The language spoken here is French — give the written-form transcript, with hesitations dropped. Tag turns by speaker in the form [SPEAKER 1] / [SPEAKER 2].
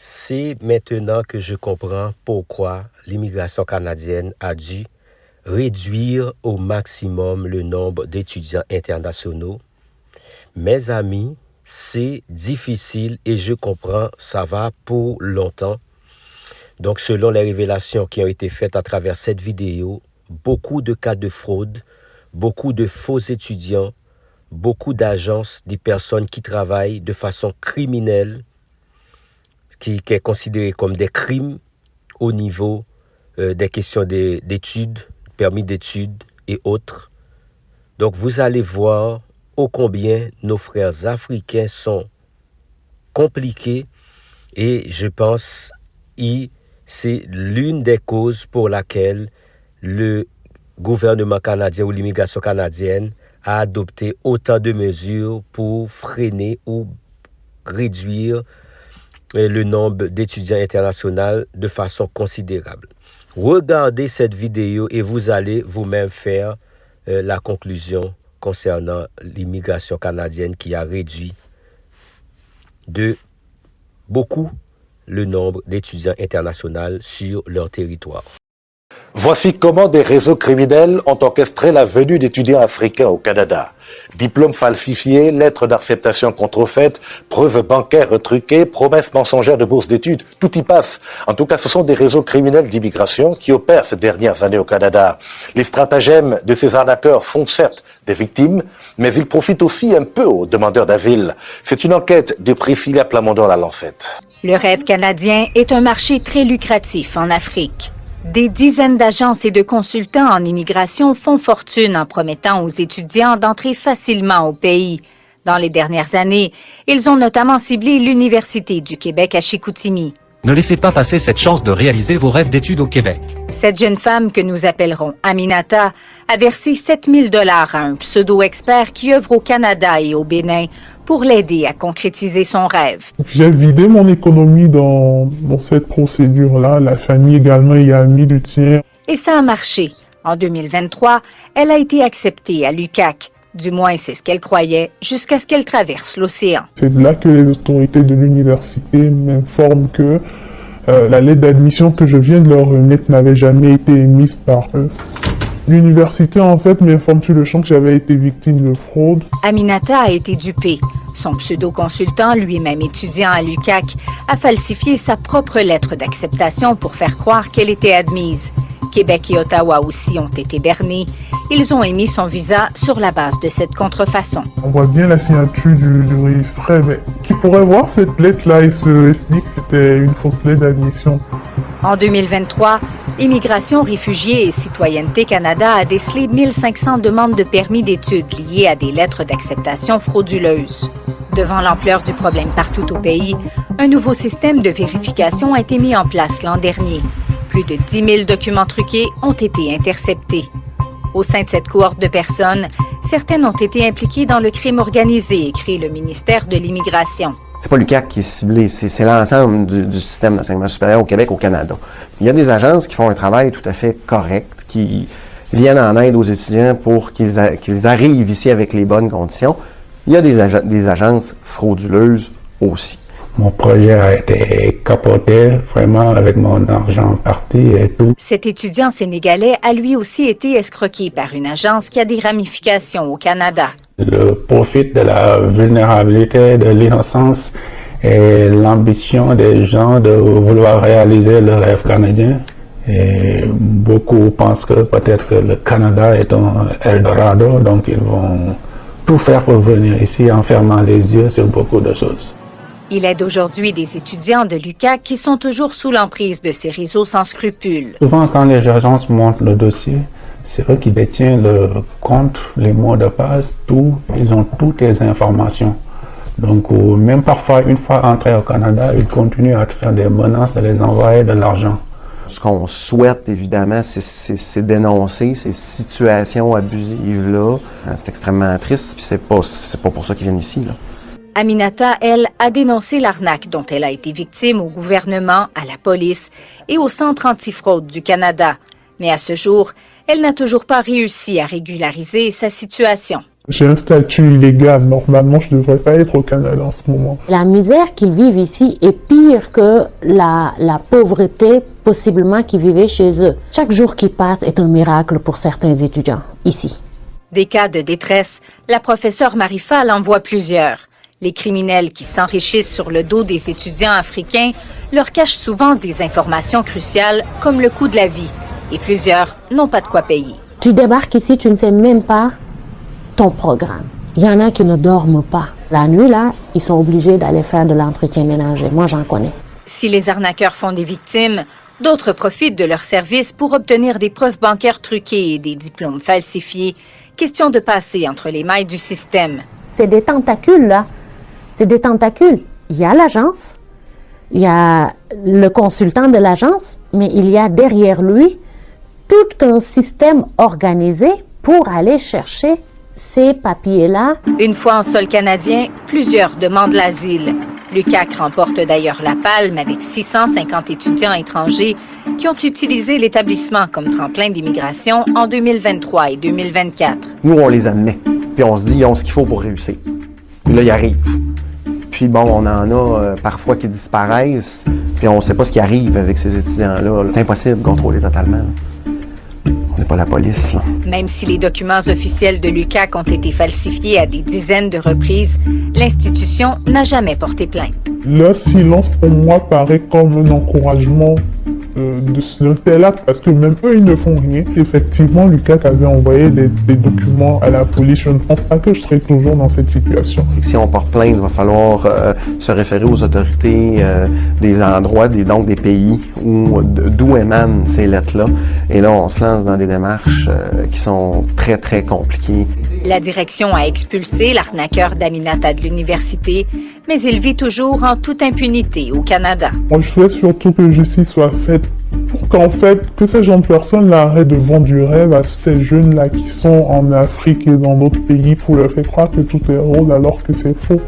[SPEAKER 1] C'est maintenant que je comprends pourquoi l'immigration canadienne a dû réduire au maximum le nombre d'étudiants internationaux. Mes amis, c'est difficile et je comprends, ça va pour longtemps. Donc, selon les révélations qui ont été faites à travers cette vidéo, beaucoup de cas de fraude, beaucoup de faux étudiants, beaucoup d'agences, des personnes qui travaillent de façon criminelle, qui est considéré comme des crimes au niveau des questions d'études, permis d'études et autres. Donc, vous allez voir ô combien nos frères africains sont compliqués et je pense que c'est l'une des causes pour laquelle le gouvernement canadien ou l'immigration canadienne a adopté autant de mesures pour freiner ou réduire le nombre d'étudiants internationaux de façon considérable. Regardez cette vidéo et vous allez vous-même faire la conclusion concernant l'immigration canadienne qui a réduit de beaucoup le nombre d'étudiants internationaux sur leur territoire.
[SPEAKER 2] Voici comment des réseaux criminels ont orchestré la venue d'étudiants africains au Canada. Diplômes falsifiés, lettres d'acceptation contrefaites, preuves bancaires retruquées, promesses mensongères de bourses d'études, tout y passe. En tout cas, ce sont des réseaux criminels d'immigration qui opèrent ces dernières années au Canada. Les stratagèmes de ces arnaqueurs font certes des victimes, mais ils profitent aussi un peu aux demandeurs d'asile. C'est une enquête de Priscilla Plamondon à Lancette.
[SPEAKER 3] Le rêve canadien est un marché très lucratif en Afrique. Des dizaines d'agences et de consultants en immigration font fortune en promettant aux étudiants d'entrer facilement au pays. Dans les dernières années, ils ont notamment ciblé l'Université du Québec à Chicoutimi.
[SPEAKER 4] Ne laissez pas passer cette chance de réaliser vos rêves d'études au Québec.
[SPEAKER 3] Cette jeune femme, que nous appellerons Aminata, a versé 7 000 $ à un pseudo-expert qui œuvre au Canada et au Bénin pour l'aider à concrétiser son rêve.
[SPEAKER 5] J'ai vidé mon économie dans cette procédure-là. La famille également y a mis du tien.
[SPEAKER 3] Et ça a marché. En 2023, elle a été acceptée à l'UQAC. Du moins, c'est ce qu'elle croyait, jusqu'à ce qu'elle traverse l'océan.
[SPEAKER 5] C'est de là que les autorités de l'université m'informent que la lettre d'admission que je viens de leur remettre n'avait jamais été émise par eux. L'université, en fait, m'informe sur le champ que j'avais été victime de fraude.
[SPEAKER 3] Aminata a été dupée. Son pseudo-consultant, lui-même étudiant à l'UQAC, a falsifié sa propre lettre d'acceptation pour faire croire qu'elle était admise. Québec et Ottawa aussi ont été bernés. Ils ont émis son visa sur la base de cette contrefaçon.
[SPEAKER 5] On voit bien la signature du registré, mais qui pourrait voir cette lettre-là et se dit que c'était une fausse lettre d'admission.
[SPEAKER 3] En 2023, Immigration, Réfugiés et Citoyenneté Canada a décelé 1500 demandes de permis d'études liées à des lettres d'acceptation frauduleuses. Devant l'ampleur du problème partout au pays, un nouveau système de vérification a été mis en place l'an dernier. Plus de 10 000 documents truqués ont été interceptés. Au sein de cette cohorte de personnes, certaines ont été impliquées dans le crime organisé, écrit le ministère de l'Immigration.
[SPEAKER 6] C'est pas l'UQAC qui est ciblé, c'est l'ensemble du système d'enseignement supérieur au Québec, au Canada. Il y a des agences qui font un travail tout à fait correct, qui viennent en aide aux étudiants pour qu'ils arrivent ici avec les bonnes conditions. Il y a des agences frauduleuses aussi.
[SPEAKER 7] Mon projet a été capoté, vraiment, avec mon argent parti et tout.
[SPEAKER 3] Cet étudiant sénégalais a lui aussi été escroqué par une agence qui a des ramifications au Canada.
[SPEAKER 7] Le profit de la vulnérabilité, de l'innocence et l'ambition des gens de vouloir réaliser le rêve canadien. Et beaucoup pensent que peut-être que le Canada est un Eldorado, donc ils vont tout faire pour venir ici en fermant les yeux sur beaucoup de choses.
[SPEAKER 3] Il aide aujourd'hui des étudiants de l'UQAC qui sont toujours sous l'emprise de ces réseaux sans scrupules.
[SPEAKER 7] Souvent, quand les agences montent le dossier, c'est eux qui détiennent le compte, les mots de passe, tout. Ils ont toutes les informations. Donc, même parfois, une fois entrés au Canada, ils continuent à faire des menaces de les envoyer de l'argent.
[SPEAKER 6] Ce qu'on souhaite, évidemment, c'est dénoncer ces situations abusives-là. C'est extrêmement triste, puis c'est pas pour ça qu'ils viennent ici, là.
[SPEAKER 3] Aminata, elle, a dénoncé l'arnaque dont elle a été victime au gouvernement, à la police et au Centre antifraude du Canada. Mais à ce jour, elle n'a toujours pas réussi à régulariser sa situation.
[SPEAKER 5] J'ai un statut illégal. Normalement, je ne devrais pas être au Canada en ce moment.
[SPEAKER 8] La misère qu'ils vivent ici est pire que la pauvreté possiblement qu'ils vivaient chez eux. Chaque jour qui passe est un miracle pour certains étudiants ici.
[SPEAKER 3] Des cas de détresse, la professeure Marie Fall en voit plusieurs. Les criminels qui s'enrichissent sur le dos des étudiants africains leur cachent souvent des informations cruciales comme le coût de la vie. Et plusieurs n'ont pas de quoi payer.
[SPEAKER 8] Tu débarques ici, tu ne sais même pas ton programme. Il y en a qui ne dorment pas. La nuit, là, ils sont obligés d'aller faire de l'entretien ménager. Moi, j'en connais.
[SPEAKER 3] Si les arnaqueurs font des victimes, d'autres profitent de leurs services pour obtenir des preuves bancaires truquées et des diplômes falsifiés. Question de passer entre les mailles du système.
[SPEAKER 8] C'est des tentacules, là. C'est des tentacules. Il y a l'agence, il y a le consultant de l'agence, mais il y a derrière lui tout un système organisé pour aller chercher ces papiers-là.
[SPEAKER 3] Une fois en sol canadien, plusieurs demandent l'asile. L'UQAC remporte d'ailleurs la palme avec 650 étudiants étrangers qui ont utilisé l'établissement comme tremplin d'immigration en 2023 et 2024.
[SPEAKER 6] Nous, on les admet, puis on se dit, ils ont ce qu'il faut pour réussir. Puis là, ils arrivent. Puis bon, on en a parfois qui disparaissent, puis on ne sait pas ce qui arrive avec ces étudiants-là. C'est impossible de contrôler totalement. On n'est pas la police, là.
[SPEAKER 3] Même si les documents officiels de l'UQAC ont été falsifiés à des dizaines de reprises, l'institution n'a jamais porté plainte.
[SPEAKER 5] Leur silence, pour moi, paraît comme un encouragement d'un tel acte, parce que même eux, ils ne font rien. Effectivement, l'UQAC avait envoyé des documents à la police. Je ne pense pas que je serai toujours dans cette situation.
[SPEAKER 6] Si on porte plainte, il va falloir se référer aux autorités des endroits, donc des pays d'où émanent ces lettres-là. Et là, on se lance dans des démarches qui sont très, très compliquées.
[SPEAKER 3] La direction a expulsé l'arnaqueur d'Aminata de l'université, mais il vit toujours en toute impunité au Canada.
[SPEAKER 5] Moi, je souhaite surtout que justice soit faite pour qu'en fait, que ces gens de personnes arrêtent de vendre du rêve à ces jeunes-là qui sont en Afrique et dans d'autres pays pour leur faire croire que tout est rose alors que c'est faux.